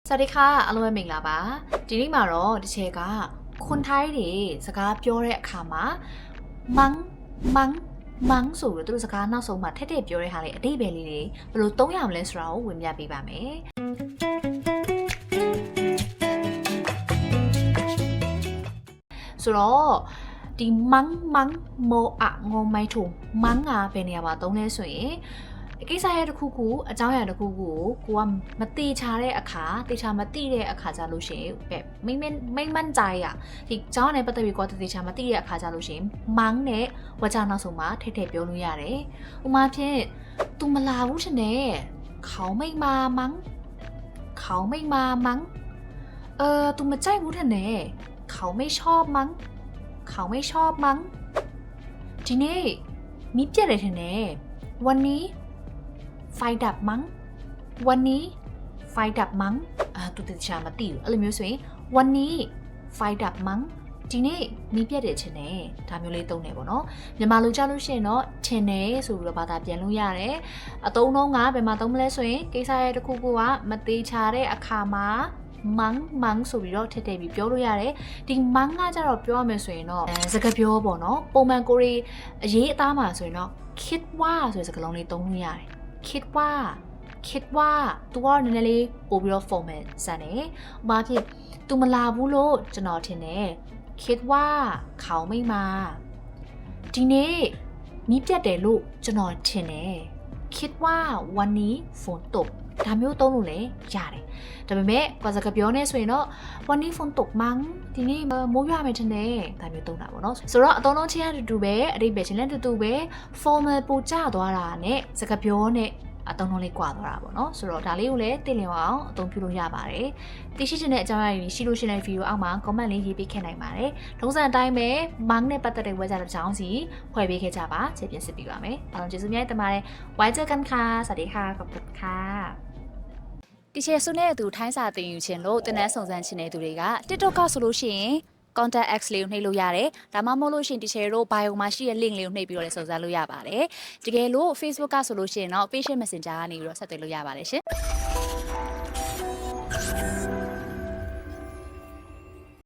สวัสดีค่ะอารมณ์มิงลาပါဒီနေ့မှာတော့တစ်ချက်ကခွန်ထိုင်းတွေစကားပြောတဲ့အခါမှာမန်းဆိုပြီးတော့သူတို့စကားနောက်ဆုံးမှာထက်ထက်ပြောတဲ့ဟာလေးအတိတ်ပဲလေးတွေဘယ်လိုသုံးရမလဲဆိုတာကိုဝင်ပြပေးပါမယ်ဆိုတော့ဒီမန်းမောအငုံမိုင်းထုံမန်းကဘယ်နေရာမှာသုံးလဲဆိုရင်ကိစ္စရဲ့တစ်ခုခုအကြောင်းအရာတစ်ခုခုကိုကမတိချတဲ့အခါတိချမတိတဲ့အခါကြလို့ရှိရင်ပဲမိမ့်ကြရဒီအကြောင်းနဲ့ပတ်သက်ပြီးကိုတိချမတိတဲ့အခါကြလို့ရှိရင်မန်းနဲ့ဝါကြနောက်ဆုံးမှာထိတ်ပြောလို့ရတယ်ဥမာဖြင့် तू မလာဘူးထင်တယ်เขาไม่มามั้งเขาไม่มามั้งतू မကြိုက်ဘူးထင်တယ်เขาไม่ชอบมั้งเขาไม่ชอบมั้งဒီနေ့မီးပြတ်တယ်ထင်တယ်วันนี้ไฟดับมั้งวันนี้ไฟดับมั้งตูติชามาติအဲ့လိုမျိုးဆိုရင်วันนี้ไฟดับมั้งဒီနေ့မီးပြတ်တယ်ထင်တယ်ဒါမျိုးလေးသုံးတယ်ပေါ့နော်မြန်မာလိုကြားလို့ရှိရင်တော့ထင်တယ်ဆိုပြီးတော့ဘာသာပြန်လို့ရတယ်အသုံးနှုန်းကဘယ်မှာသုံးမလဲဆိုရင်ကိစ္စရဲ့တစ်ခုခုကမသေးချာတဲ့အခါမှာမန်းဆိုပြီးတော့ထည့်ပြီးပြောလို့ရတယ်ဒီမန်းကကြတော့ပြောရမယ်ဆိုရင်တော့စကားပြောပေါ့နော်ပုံမှန်ကိုရီအရေးအသားမှာဆိုရင်တော့ คิดว่าဆိုတဲ့စကားလုံးလေးသုံးလို့ရတယ်คิดว่าतू ကနည်းနည်းလေးပို့ပြီးတော့ formal ဆန်တယ်ဥပမာဖြင့် तू မလာဘူးလို့ကျွန်တော်ထင်တယ်คิดว่าเขาไม่มาဒီနေ့မီးပြတ်တယ်လို့ကျွန်တော်ထင်တယ်คิดว่าวันนี้ฝนตกဒါမျိုးသုံးလို့လည်းရတယ်ဒါပေမဲ့ကွာစကားပြောနေဆိုရင်တော့วันนี้ฝนตกมั้งဒီနေ့မိုးရွာမယ်ထင်တယ်ဒါမျိုးသုံးတာပေါ့နော်ဆိုတော့အသုံးလုံးချင်းအတူတူပဲအဓိပ္ပာယ်ချင်းလည်းအတူတူပဲ formal ပိုကျသွားတာနဲ့စကားပြောနဲ့အသုံးလုံးလေးကွာသွားတာပေါ့နော်ဆိုတော့ဒါလေးကိုလည်းသိလျော်အောင်အသုံးပြုလို့ရပါတယ်သိရှိချင်တဲ့အကြောင်းအရာတွေရှိလို့ရှိတဲ့ဗီဒီယိုအောက်မှာ comment လေးရေးပေးခဲ့နိုင်ပါတယ်ထုံးစံအတိုင်းပဲ mang နဲ့ပတ်သက်တဲ့ဝေကြတဲ့ကြောင်းစီဖွဲ့ပေးခဲ့ကြပါခြေပြင်စစ်ပေးပါမယ်အားလုံးကျေးဇူးများတင်ပါတယ်ไว้เจอกันค่ะสวัสดีค่ะขอบคุณค่ะတီချေဆုနဲ့အတူထိုင်းစာသင်ယူခြင်းလို့တင်နန်းစုံစမ်းခြင်းတဲ့သူတွေက TikTok ကဆိုလို့ရှိရင် contact X လေးကိုနှိပ်လို့ရတယ်ဒါမှမဟုတ်လို့ရှိရင်တီချေတို့ bio မှာရှိတဲ့ link လေးကိုနှိပ်ပြီးတော့လည်းစုံစမ်းလို့ရပါတယ်တကယ်လို့ Facebook ကဆိုလို့ရှိရင်တော့ patient messenger ကနေပြီးတော့ဆက်သွယ်လို့ရပါတယ်ရှင်